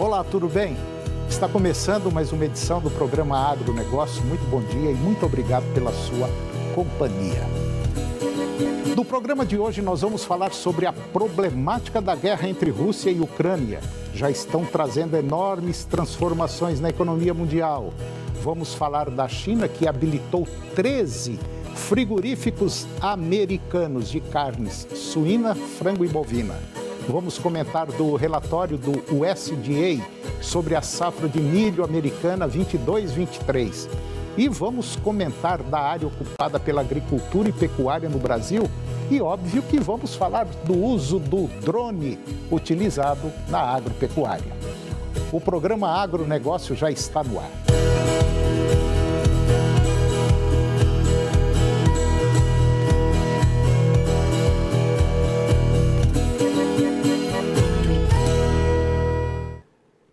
Olá, tudo bem? Está começando mais uma edição do programa Agronegócio. Muito bom dia e muito obrigado pela sua companhia. No programa de hoje nós vamos falar sobre a problemática da guerra entre Rússia e Ucrânia. Já estão trazendo enormes transformações na economia mundial. Vamos falar da China, que habilitou 13 frigoríficos americanos de carnes suína, frango e bovina. Vamos comentar do relatório do USDA sobre a safra de milho americana 22-23. E vamos comentar da área ocupada pela agricultura e pecuária no Brasil. E óbvio que vamos falar do uso do drone utilizado na agropecuária. O programa Agronegócio já está no ar.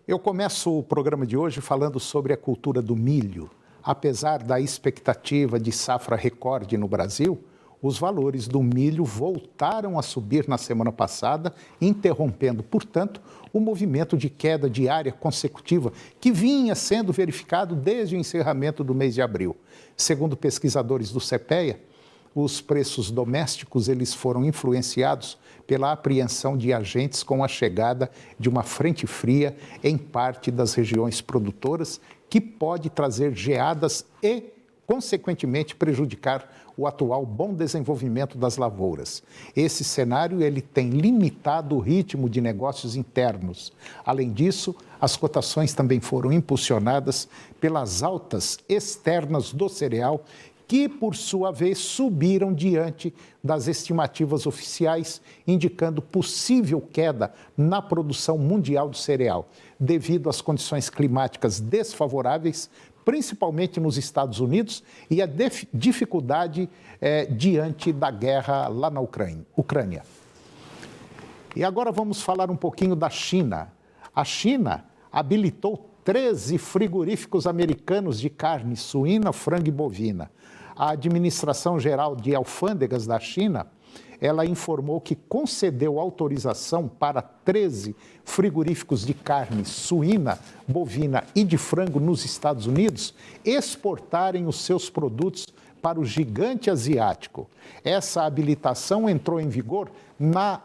Eu começo o programa de hoje falando sobre a cultura do milho. Apesar da expectativa de safra recorde no Brasil, os valores do milho voltaram a subir na semana passada, interrompendo, portanto, o movimento de queda diária consecutiva que vinha sendo verificado desde o encerramento do mês de abril. Segundo pesquisadores do CPEA, os preços domésticos eles foram influenciados pela apreensão de agentes com a chegada de uma frente fria em parte das regiões produtoras, que pode trazer geadas e, consequentemente, prejudicar o atual bom desenvolvimento das lavouras. Esse cenário ele tem limitado o ritmo de negócios internos. Além disso, as cotações também foram impulsionadas pelas altas externas do cereal, que, por sua vez, subiram diante das estimativas oficiais, indicando possível queda na produção mundial do cereal, devido às condições climáticas desfavoráveis, principalmente nos Estados Unidos, e a dificuldade diante da guerra lá na Ucrânia. E agora vamos falar um pouquinho da China. A China habilitou 13 frigoríficos americanos de carne suína, frango e bovina. A Administração Geral de Alfândegas da China, ela informou que concedeu autorização para 13 frigoríficos de carne suína, bovina e de frango nos Estados Unidos exportarem os seus produtos para o gigante asiático. Essa habilitação entrou em vigor na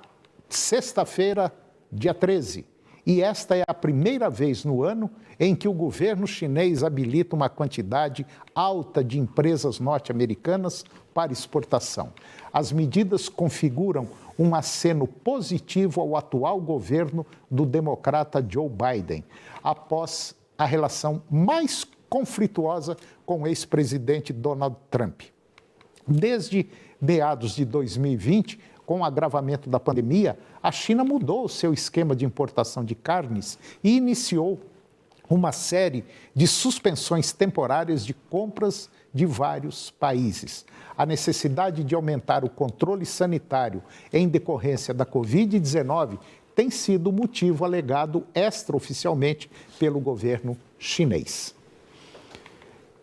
sexta-feira, dia 13. E esta é a primeira vez no ano em que o governo chinês habilita uma quantidade alta de empresas norte-americanas para exportação. As medidas configuram um aceno positivo ao atual governo do democrata Joe Biden, após a relação mais conflituosa com o ex-presidente Donald Trump. Desde meados de 2020, com o agravamento da pandemia, a China mudou o seu esquema de importação de carnes e iniciou uma série de suspensões temporárias de compras de vários países. A necessidade de aumentar o controle sanitário em decorrência da Covid-19 tem sido motivo alegado extraoficialmente pelo governo chinês.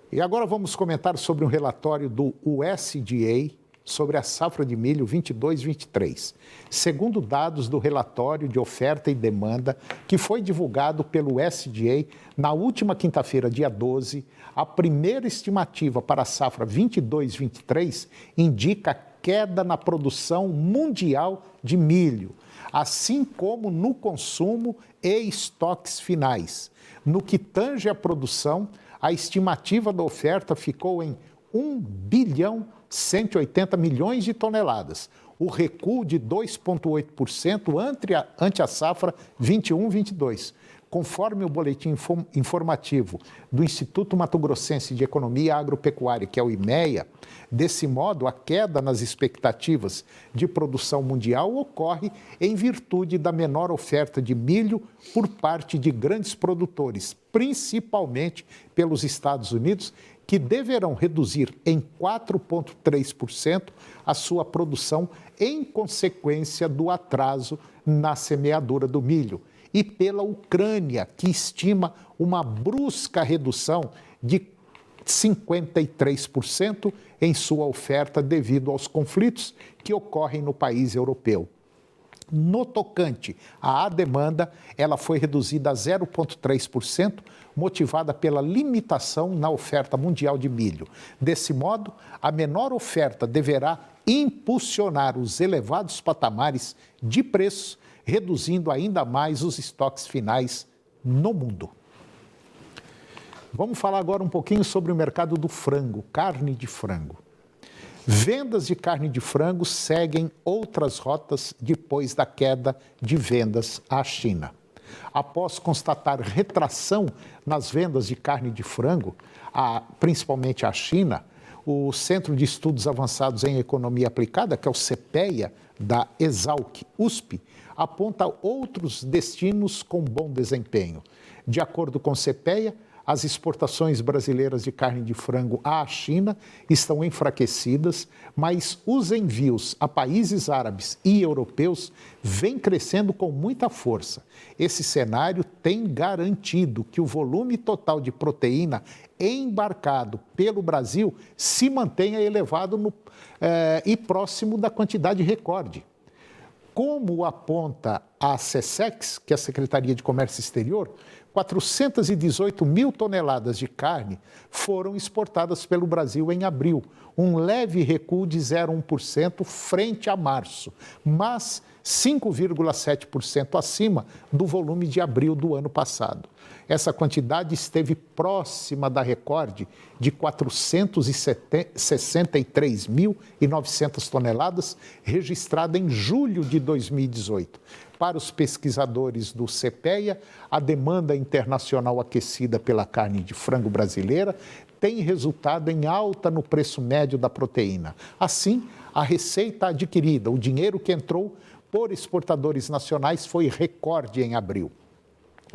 E agora vamos comentar sobre um relatório do USDA sobre a safra de milho 22-23. Segundo dados do relatório de oferta e demanda, que foi divulgado pelo USDA na última quinta-feira, dia 12, a primeira estimativa para a safra 22-23 indica queda na produção mundial de milho, assim como no consumo e estoques finais. No que tange à produção, a estimativa da oferta ficou em 1,180 bilhões de toneladas, o recuo de 2,8% ante a safra 21-22. Conforme o boletim informativo do Instituto Mato Grossense de Economia Agropecuária, que é o IMEA, desse modo, a queda nas expectativas de produção mundial ocorre em virtude da menor oferta de milho por parte de grandes produtores, principalmente pelos Estados Unidos, que deverão reduzir em 4,3% a sua produção em consequência do atraso na semeadura do milho, e pela Ucrânia, que estima uma brusca redução de 53% em sua oferta devido aos conflitos que ocorrem no país europeu. No tocante à demanda, ela foi reduzida a 0,3%, motivada pela limitação na oferta mundial de milho. Desse modo, a menor oferta deverá impulsionar os elevados patamares de preços, reduzindo ainda mais os estoques finais no mundo. Vamos falar agora um pouquinho sobre o mercado do frango, carne de frango. Vendas de carne de frango seguem outras rotas depois da queda de vendas à China. Após constatar retração nas vendas de carne de frango, principalmente à China, o Centro de Estudos Avançados em Economia Aplicada, que é o CPEA, da Exalc-USP, aponta outros destinos com bom desempenho. De acordo com o CPEA, as exportações brasileiras de carne de frango à China estão enfraquecidas, mas os envios a países árabes e europeus vêm crescendo com muita força. Esse cenário tem garantido que o volume total de proteína embarcado pelo Brasil se mantenha elevado e próximo da quantidade recorde. Como aponta a SESEX, que é a Secretaria de Comércio Exterior, 418 mil toneladas de carne foram exportadas pelo Brasil em abril, um leve recuo de 0,1% frente a março, mas 5,7% acima do volume de abril do ano passado. Essa quantidade esteve próxima da recorde de 463.900 toneladas, registrada em julho de 2018. Para os pesquisadores do CPEA, a demanda internacional aquecida pela carne de frango brasileira tem resultado em alta no preço médio da proteína. Assim, a receita adquirida, o dinheiro que entrou por exportadores nacionais, foi recorde em abril.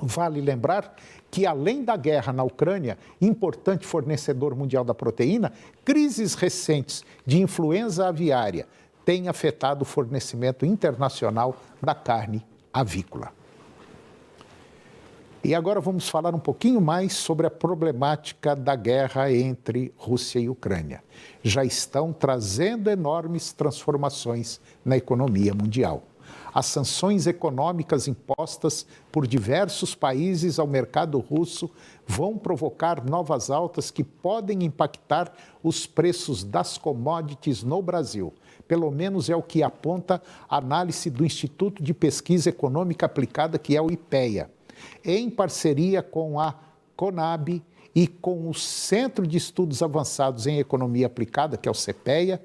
Vale lembrar que, além da guerra na Ucrânia, importante fornecedor mundial da proteína, crises recentes de influenza aviária têm afetado o fornecimento internacional da carne avícola. E agora vamos falar um pouquinho mais sobre a problemática da guerra entre Rússia e Ucrânia. Já estão trazendo enormes transformações na economia mundial. As sanções econômicas impostas por diversos países ao mercado russo vão provocar novas altas que podem impactar os preços das commodities no Brasil. Pelo menos é o que aponta a análise do Instituto de Pesquisa Econômica Aplicada, que é o IPEA, em parceria com a Conab e com o Centro de Estudos Avançados em Economia Aplicada, que é o CPEA,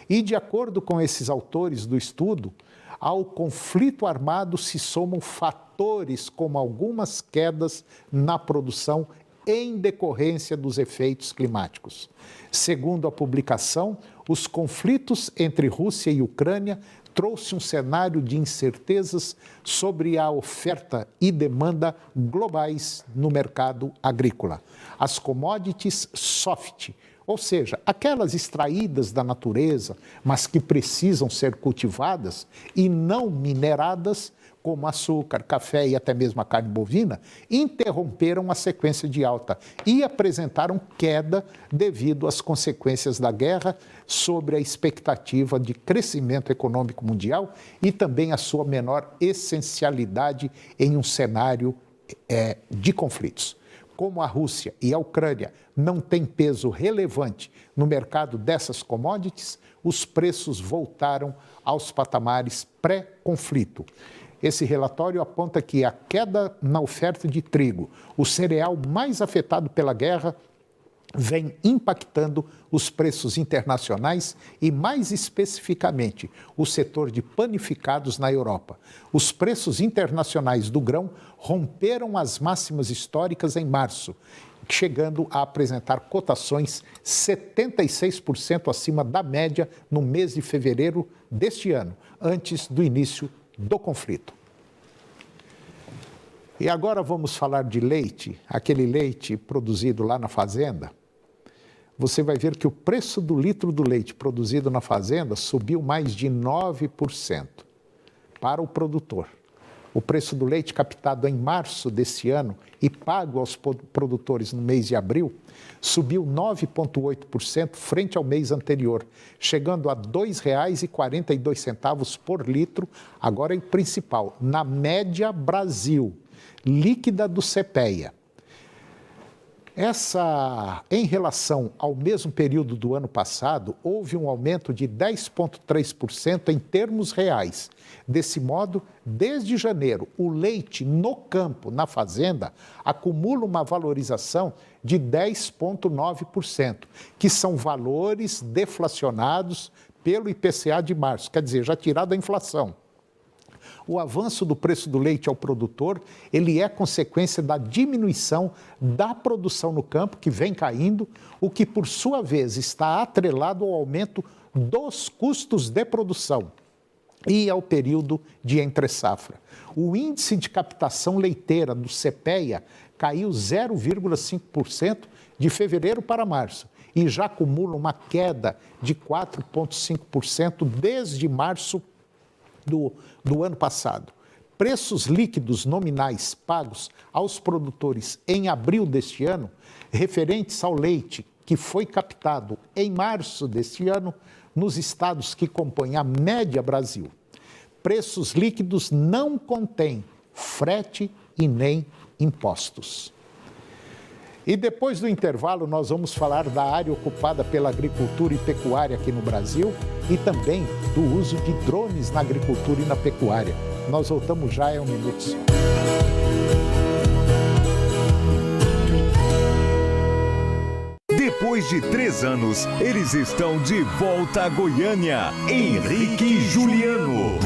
e de acordo com esses autores do estudo, ao conflito armado se somam fatores como algumas quedas na produção em decorrência dos efeitos climáticos. Segundo a publicação, os conflitos entre Rússia e Ucrânia trouxe um cenário de incertezas sobre a oferta e demanda globais no mercado agrícola. As commodities soft, ou seja, aquelas extraídas da natureza, mas que precisam ser cultivadas e não mineradas, como açúcar, café e até mesmo a carne bovina, interromperam a sequência de alta e apresentaram queda devido às consequências da guerra sobre a expectativa de crescimento econômico mundial e também a sua menor essencialidade em um cenário de conflitos. Como a Rússia e a Ucrânia não têm peso relevante no mercado dessas commodities, os preços voltaram aos patamares pré-conflito. Esse relatório aponta que a queda na oferta de trigo, o cereal mais afetado pela guerra, vem impactando os preços internacionais e, mais especificamente, o setor de panificados na Europa. Os preços internacionais do grão romperam as máximas históricas em março, chegando a apresentar cotações 76% acima da média no mês de fevereiro deste ano, antes do início do conflito. E agora vamos falar de leite, aquele leite produzido lá na fazenda. Você vai ver que o preço do litro do leite produzido na fazenda subiu mais de 9% para o produtor. o preço do leite captado em março desse ano e pago aos produtores no mês de abril, subiu 9,8% frente ao mês anterior, chegando a R$ 2,42 por litro. Agora é o principal, na média Brasil, líquida do CPEA. Em relação ao mesmo período do ano passado, houve um aumento de 10,3% em termos reais. Desse modo, desde janeiro, o leite no campo, na fazenda, acumula uma valorização de 10,9%, que são valores deflacionados pelo IPCA de março, quer dizer, já tirado a inflação. O avanço do preço do leite ao produtor, ele é consequência da diminuição da produção no campo, que vem caindo, o que, por sua vez, está atrelado ao aumento dos custos de produção e ao período de entre-safra. O índice de captação leiteira do CPEA caiu 0,5% de fevereiro para março e já acumula uma queda de 4,5% desde março do ano passado. Preços líquidos nominais pagos aos produtores em abril deste ano, referentes ao leite que foi captado em março deste ano, nos estados que compõem a média Brasil. Preços líquidos não contêm frete e nem impostos. E depois do intervalo, nós vamos falar da área ocupada pela agricultura e pecuária aqui no Brasil e também do uso de drones na agricultura e na pecuária. Nós voltamos já em um minuto só. Depois de 3 anos, eles estão de volta a Goiânia. Henrique e Juliano.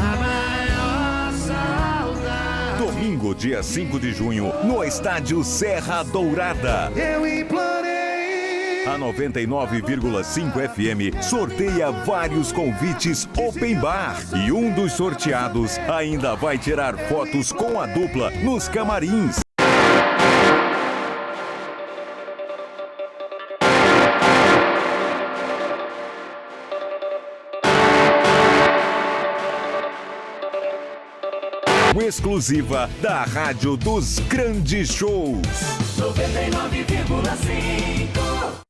Domingo, dia 5 de junho, no estádio Serra Dourada. Eu implorei. A 99,5 FM sorteia vários convites open bar. E um dos sorteados ainda vai tirar fotos com a dupla nos camarins. Exclusiva da Rádio dos Grandes Shows. 99,5.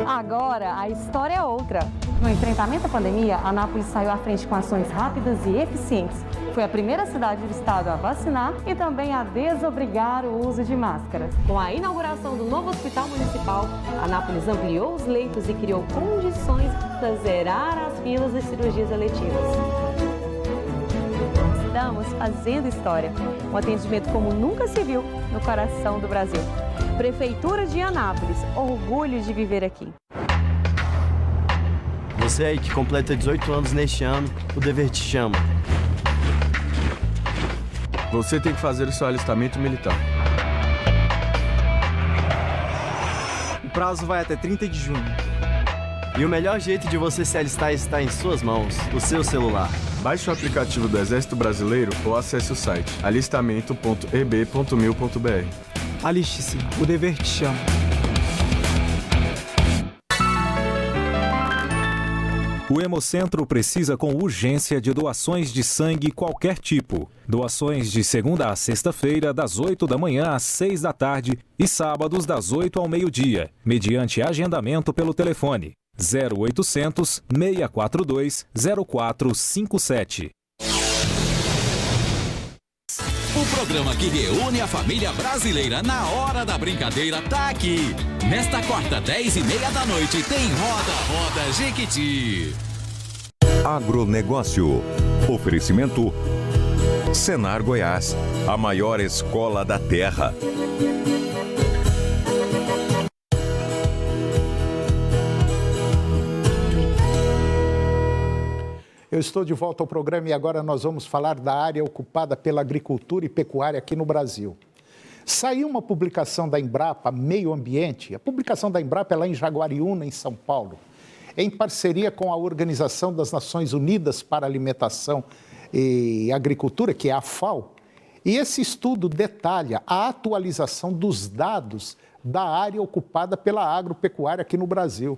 Agora, a história é outra. No enfrentamento à pandemia, Anápolis saiu à frente com ações rápidas e eficientes. Foi a primeira cidade do estado a vacinar e também a desobrigar o uso de máscaras. Com a inauguração do novo hospital municipal, Anápolis ampliou os leitos e criou condições para zerar as filas de cirurgias eletivas. Estamos fazendo história. Um atendimento como nunca se viu no coração do Brasil. Prefeitura de Anápolis, orgulho de viver aqui. Você aí que completa 18 anos neste ano, o dever te chama. Você tem que fazer o seu alistamento militar. O prazo vai até 30 de junho. E o melhor jeito de você se alistar está em suas mãos, o seu celular. Baixe o aplicativo do Exército Brasileiro ou acesse o site alistamento.eb.mil.br. Aliste-se, o dever te chama. O Hemocentro precisa com urgência de doações de sangue qualquer tipo. Doações de segunda a sexta-feira, das 8 da manhã às 6 da tarde e sábados das 8 ao meio-dia, mediante agendamento pelo telefone 0800 642 0457. O programa que reúne a família brasileira na hora da brincadeira tá aqui. Nesta quarta, 10h30 da noite, tem Roda Jequiti. Agronegócio. Oferecimento Senar Goiás, a maior escola da terra. Eu estou de volta ao programa e agora nós vamos falar da área ocupada pela agricultura e pecuária aqui no Brasil. Saiu uma publicação da Embrapa Meio Ambiente, a publicação da Embrapa é lá em Jaguariúna, em São Paulo, em parceria com a Organização das Nações Unidas para a Alimentação e Agricultura, que é a FAO, e esse estudo detalha a atualização dos dados da área ocupada pela agropecuária aqui no Brasil.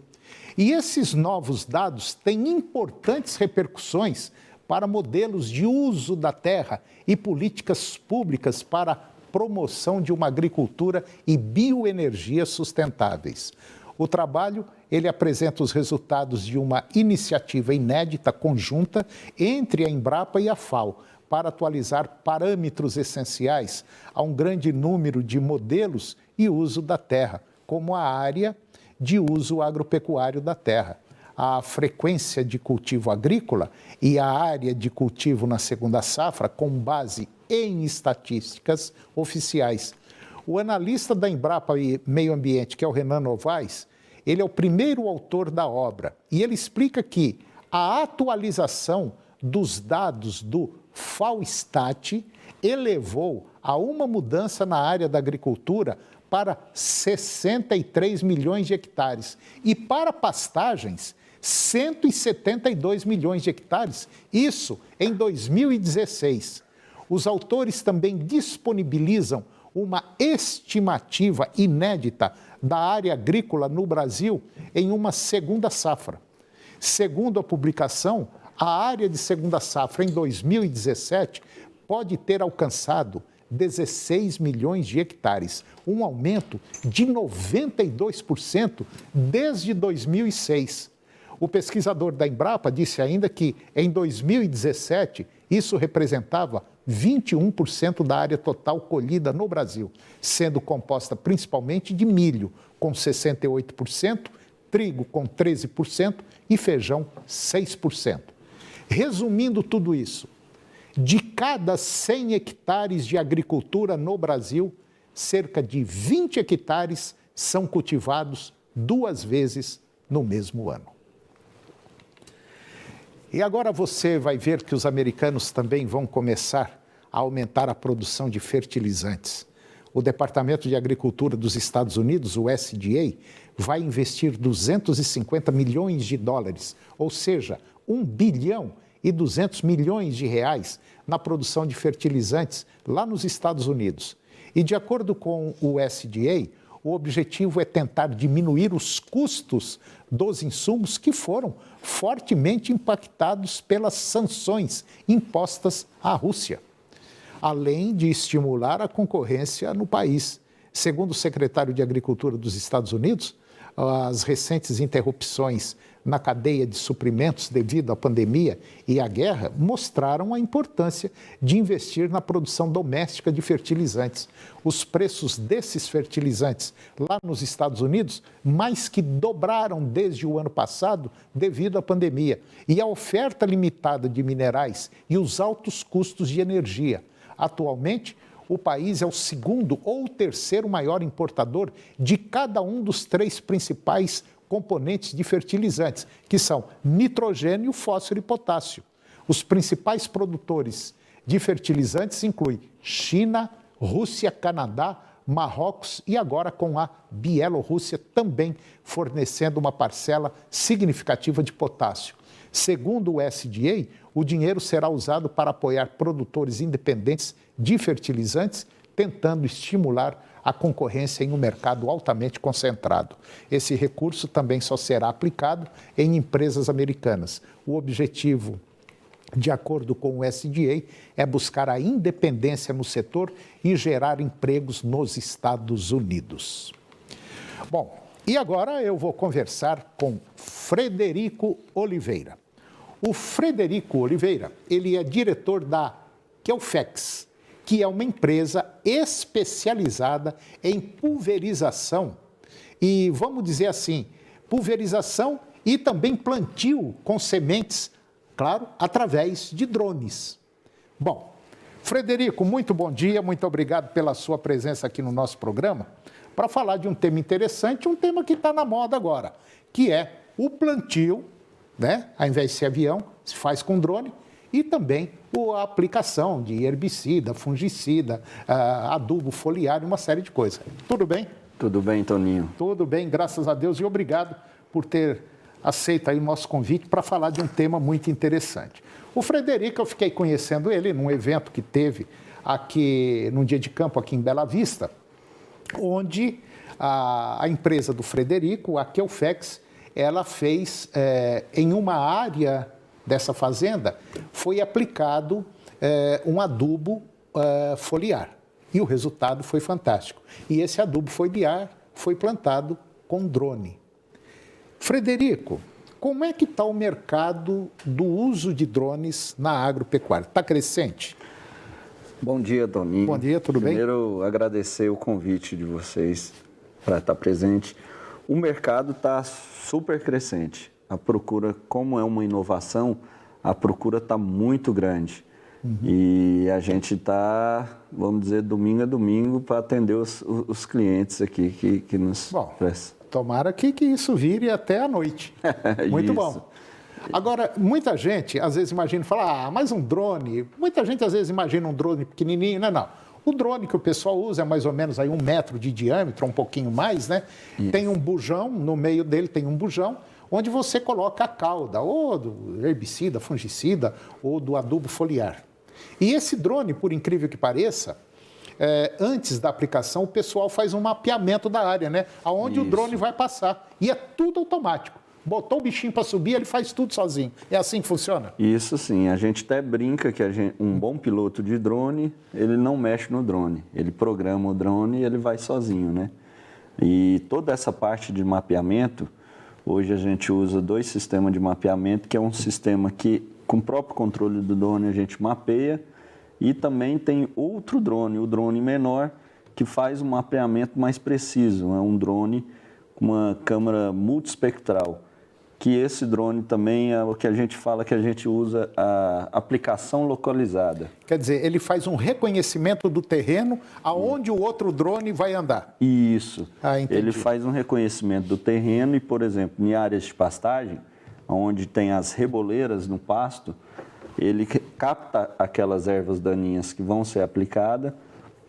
E esses novos dados têm importantes repercussões para modelos de uso da terra e políticas públicas para promoção de uma agricultura e bioenergia sustentáveis. O trabalho, ele apresenta os resultados de uma iniciativa inédita conjunta entre a Embrapa e a FAO para atualizar parâmetros essenciais a um grande número de modelos e uso da terra, como a área de uso agropecuário da terra, a frequência de cultivo agrícola e a área de cultivo na segunda safra com base em estatísticas oficiais. O analista da Embrapa Meio Ambiente, que é o Renan Novaes, ele é o primeiro autor da obra e ele explica que a atualização dos dados do FAO-STAT elevou a uma mudança na área da agricultura para 63 milhões de hectares e para pastagens, 172 milhões de hectares, isso em 2016. Os autores também disponibilizam uma estimativa inédita da área agrícola no Brasil em uma segunda safra. Segundo a publicação, a área de segunda safra em 2017 pode ter alcançado 16 milhões de hectares, um aumento de 92% desde 2006. O pesquisador da Embrapa disse ainda que, em 2017, isso representava 21% da área total colhida no Brasil, sendo composta principalmente de milho, com 68%, trigo, com 13% e feijão, 6%. Resumindo tudo isso, de cada 100 hectares de agricultura no Brasil, cerca de 20 hectares são cultivados 2 vezes no mesmo ano. E agora você vai ver que os americanos também vão começar a aumentar a produção de fertilizantes. O Departamento de Agricultura dos Estados Unidos, o USDA, vai investir 250 milhões de dólares, ou seja, 1 bilhão e 200 milhões de reais na produção de fertilizantes lá nos Estados Unidos. E de acordo com o USDA, o objetivo é tentar diminuir os custos dos insumos que foram fortemente impactados pelas sanções impostas à Rússia, além de estimular a concorrência no país. Segundo o secretário de Agricultura dos Estados Unidos, as recentes interrupções na cadeia de suprimentos devido à pandemia e à guerra mostraram a importância de investir na produção doméstica de fertilizantes. Os preços desses fertilizantes lá nos Estados Unidos mais que dobraram desde o ano passado devido à pandemia e a oferta limitada de minerais e os altos custos de energia. Atualmente, o país é o segundo ou terceiro maior importador de cada um dos 3 principais componentes de fertilizantes, que são nitrogênio, fósforo e potássio. Os principais produtores de fertilizantes incluem China, Rússia, Canadá, Marrocos e agora com a Bielorrússia também fornecendo uma parcela significativa de potássio. Segundo o USDA, o dinheiro será usado para apoiar produtores independentes de fertilizantes, tentando estimular a concorrência em um mercado altamente concentrado. Esse recurso também só será aplicado em empresas americanas. O objetivo, de acordo com o USDA, é buscar a independência no setor e gerar empregos nos Estados Unidos. Bom, e agora eu vou conversar com Frederico Oliveira. O Frederico Oliveira, ele é diretor da Kelfex, que é uma empresa especializada em pulverização e, vamos dizer assim, pulverização e também plantio com sementes, claro, através de drones. Bom, Frederico, muito bom dia, muito obrigado pela sua presença aqui no nosso programa para falar de um tema interessante, um tema que está na moda agora, que é o plantio, né? Ao invés de ser avião, se faz com drone, e também a aplicação de herbicida, fungicida, adubo foliar, uma série de coisas. Tudo bem? Tudo bem, Toninho? Tudo bem, graças a Deus, e obrigado por ter aceito aí o nosso convite para falar de um tema muito interessante. O Frederico, eu fiquei conhecendo ele num evento que teve aqui, num dia de campo aqui em Bela Vista, onde a empresa do Frederico, a Quelfex, ela fez em uma área dessa fazenda, foi aplicado um adubo foliar. E o resultado foi fantástico. E esse adubo foliar foi plantado com drone. Frederico, como é que está o mercado do uso de drones na agropecuária? Está crescente? Bom dia, Toninho. Bom dia, tudo bem? Primeiro, agradecer o convite de vocês para estar presente. O mercado está super crescente. A procura, como é uma inovação, a procura está muito grande. E a gente está, vamos dizer, domingo a domingo para atender os clientes aqui que nos prestam. Tomara que isso vire até a noite. Muito bom. Agora, muita gente às vezes imagina e fala, mas um drone. Muita gente às vezes imagina um drone pequenininho. Não. O drone que o pessoal usa é mais ou menos aí 1 metro de diâmetro, um pouquinho mais, né? Isso. Tem um bujão, no meio dele tem um bujão, onde você coloca a cauda, ou do herbicida, fungicida, ou do adubo foliar. E esse drone, por incrível que pareça, antes da aplicação, o pessoal faz um mapeamento da área, né? Aonde o drone vai passar. E é tudo automático. Botou o bichinho para subir, ele faz tudo sozinho. É assim que funciona? Isso sim. A gente até brinca que um bom piloto de drone, ele não mexe no drone. Ele programa o drone e ele vai sozinho, né? E toda essa parte de mapeamento, hoje a gente usa 2 sistemas de mapeamento, que é um sistema que, com o próprio controle do drone, a gente mapeia. E também tem outro drone, o drone menor, que faz um mapeamento mais preciso. É um drone com uma câmera multiespectral, que esse drone também é o que a gente fala que a gente usa a aplicação localizada. Quer dizer, ele faz um reconhecimento do terreno aonde o outro drone vai andar. Isso. Ele faz um reconhecimento do terreno e, por exemplo, em áreas de pastagem, onde tem as reboleiras no pasto, ele capta aquelas ervas daninhas que vão ser aplicadas,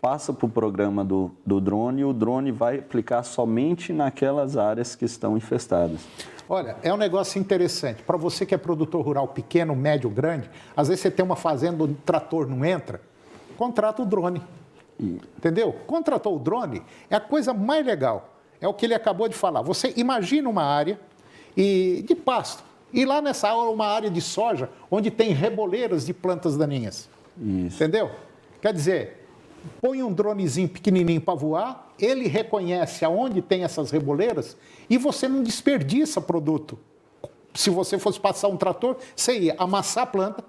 passa para o programa do drone e o drone vai aplicar somente naquelas áreas que estão infestadas. Olha, é um negócio interessante. Para você que é produtor rural pequeno, médio, grande, às vezes você tem uma fazenda onde o trator não entra, contrata o drone. Entendeu? Contratou o drone, é a coisa mais legal. É o que ele acabou de falar. Você imagina uma área de pasto. E lá nessa área, uma área de soja, onde tem reboleiras de plantas daninhas. Isso. Entendeu? Quer dizer, põe um dronezinho pequenininho para voar, ele reconhece aonde tem essas reboleiras e você não desperdiça produto. Se você fosse passar um trator, você ia amassar a planta,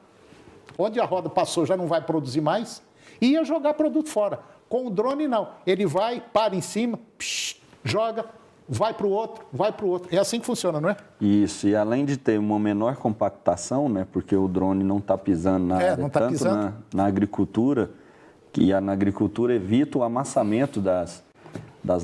onde a roda passou já não vai produzir mais, e ia jogar produto fora. Com o drone, não. Ele vai, para em cima, joga, vai para o outro, vai para o outro. É assim que funciona, não é? Isso, e além de ter uma menor compactação, né, porque o drone não está pisando na área, não tá tanto pisando. Na agricultura, que na agricultura evita o amassamento das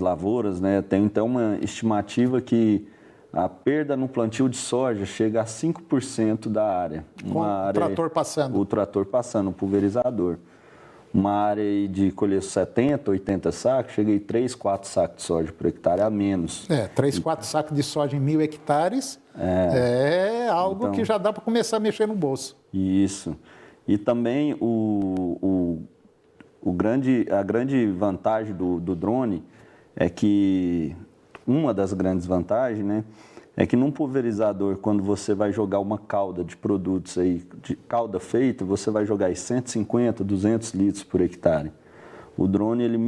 lavouras, né? Tem então uma estimativa que a perda no plantio de soja chega a 5% da área. Com o trator passando. O trator passando, o pulverizador. Uma área aí de colher 70, 80 sacos, chega aí 3, 4 sacos de soja por hectare a menos. 3, 4 sacos de soja em 1.000 hectares é algo então, que já dá para começar a mexer no bolso. Isso. E também a grande vantagem do drone é que, uma das grandes vantagens, né, é que num pulverizador, quando você vai jogar uma cauda de produtos aí, de cauda feita, você vai jogar aí 150, 200 litros por hectare. O drone, ele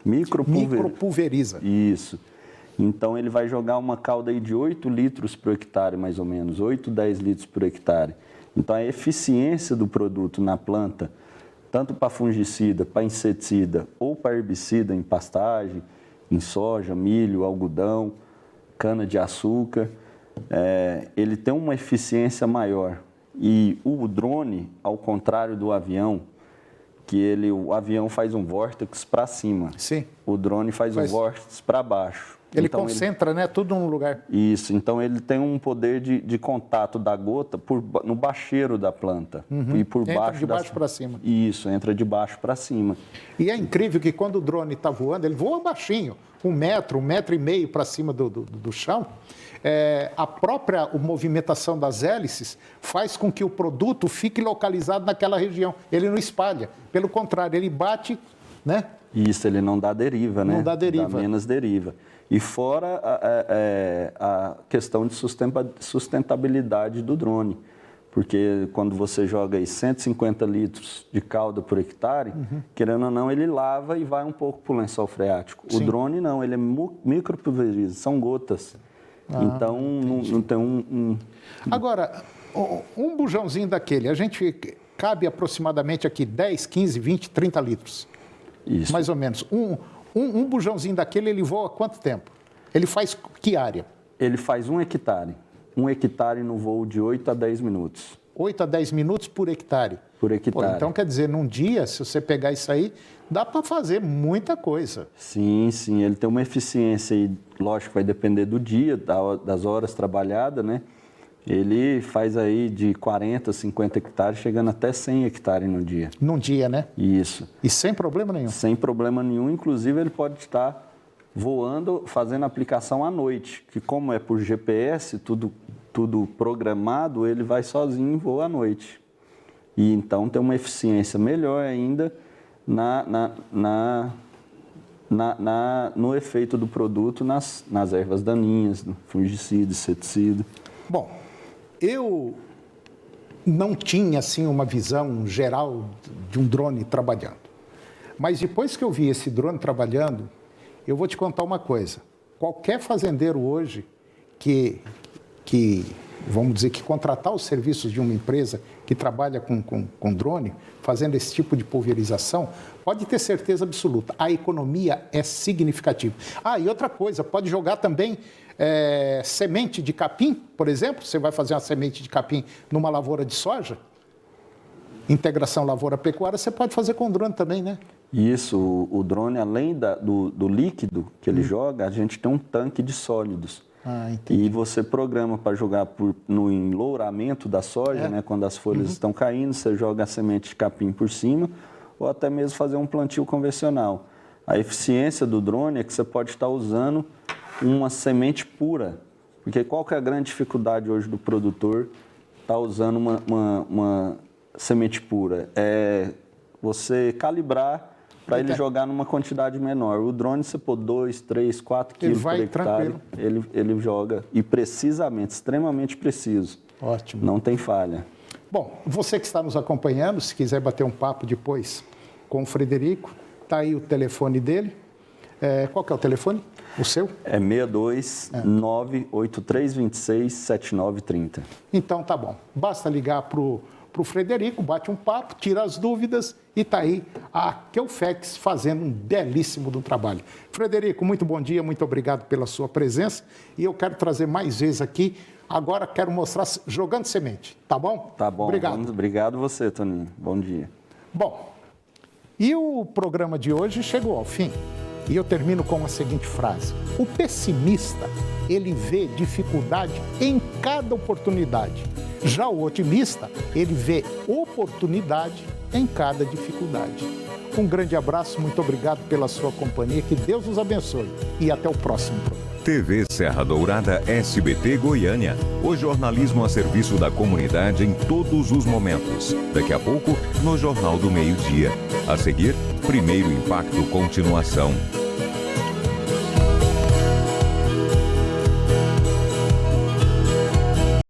micropulveriza. Isso. Então, ele vai jogar uma cauda aí de 8 litros por hectare, mais ou menos, 8, 10 litros por hectare. Então, a eficiência do produto na planta, tanto para fungicida, para inseticida ou para herbicida em pastagem, em soja, milho, algodão, cana-de-açúcar, ele tem uma eficiência maior. E o drone, ao contrário do avião, que o avião faz um vórtice para cima. Sim. O drone faz um vórtice para baixo. Ele então, concentra, né? Tudo num lugar. Isso. Então, ele tem um poder de contato da gota no bacheiro da planta. E por entra de baixo para cima. Isso, entra de baixo para cima. E é incrível que quando o drone está voando, ele voa baixinho, 1 metro e meio para cima do chão. A própria movimentação das hélices faz com que o produto fique localizado naquela região. Ele não espalha. Pelo contrário, ele bate, né? Isso, ele não dá deriva, né? Não dá deriva. Dá menos deriva. E fora a questão de sustentabilidade do drone. Porque quando você joga aí 150 litros de calda por hectare, querendo ou não, ele lava e vai um pouco para o lençol freático. Sim. O drone não, ele é micropulveriza, são gotas. Então, não tem Agora, um bujãozinho daquele, a gente cabe aproximadamente aqui 10, 15, 20, 30 litros. Isso. Mais ou menos. Um bujãozinho daquele, ele voa quanto tempo? Ele faz que área? Ele faz 1 hectare. 1 hectare no voo de 8 a 10 minutos. 8 a 10 minutos por hectare? Por hectare. Pô, então, quer dizer, num dia, se você pegar isso aí, dá para fazer muita coisa. Sim, sim. Ele tem uma eficiência, e lógico, vai depender do dia, das horas trabalhadas, né? Ele faz aí de 40, 50 hectares, chegando até 100 hectares no dia. Num dia, né? Isso. E sem problema nenhum? Sem problema nenhum. Inclusive, ele pode estar voando, fazendo aplicação à noite, que como é por GPS, tudo programado, ele vai sozinho e voa à noite. E então tem uma eficiência melhor ainda no efeito do produto nas ervas daninhas, no fungicida, inseticida. Bom, eu não tinha assim uma visão geral de um drone trabalhando. Mas depois que eu vi esse drone trabalhando, eu vou te contar uma coisa. Qualquer fazendeiro hoje que vamos dizer, que contratar os serviços de uma empresa que trabalha com drone, fazendo esse tipo de pulverização, pode ter certeza absoluta, a economia é significativa. E outra coisa, pode jogar também semente de capim, por exemplo, você vai fazer uma semente de capim numa lavoura de soja, integração lavoura-pecuária, você pode fazer com drone também, né? Isso, o drone, além do líquido que ele joga, a gente tem um tanque de sólidos. E você programa para jogar no enlouramento da soja, né? Quando as folhas estão caindo, você joga a semente de capim por cima, ou até mesmo fazer um plantio convencional. A eficiência do drone é que você pode estar usando uma semente pura, porque qual que é a grande dificuldade hoje do produtor estar usando uma semente pura? É você calibrar para ele jogar numa quantidade menor. O drone, você pôr 2, 3, 4 quilos por hectare, ele joga, e precisamente, extremamente preciso. Ótimo. Não tem falha. Bom, você que está nos acompanhando, se quiser bater um papo depois com o Frederico, está aí o telefone dele. Qual que é o telefone? O seu? É 62 98326 7930. Então, tá bom. Basta ligar para o Frederico, bate um papo, tira as dúvidas e está aí a Keufex fazendo um belíssimo do trabalho. Frederico, muito bom dia, muito obrigado pela sua presença e eu quero trazer mais vezes aqui. Agora quero mostrar jogando semente, tá bom? Tá bom. Obrigado. Obrigado você, Toninho. Bom dia. Bom, e o programa de hoje chegou ao fim. E eu termino com a seguinte frase. O pessimista, ele vê dificuldade em cada oportunidade. Já o otimista, ele vê oportunidade em cada dificuldade. Um grande abraço, muito obrigado pela sua companhia, que Deus nos abençoe e até o próximo programa. TV Serra Dourada SBT Goiânia. O jornalismo a serviço da comunidade em todos os momentos. Daqui a pouco, no Jornal do Meio-Dia. A seguir, Primeiro Impacto Continuação.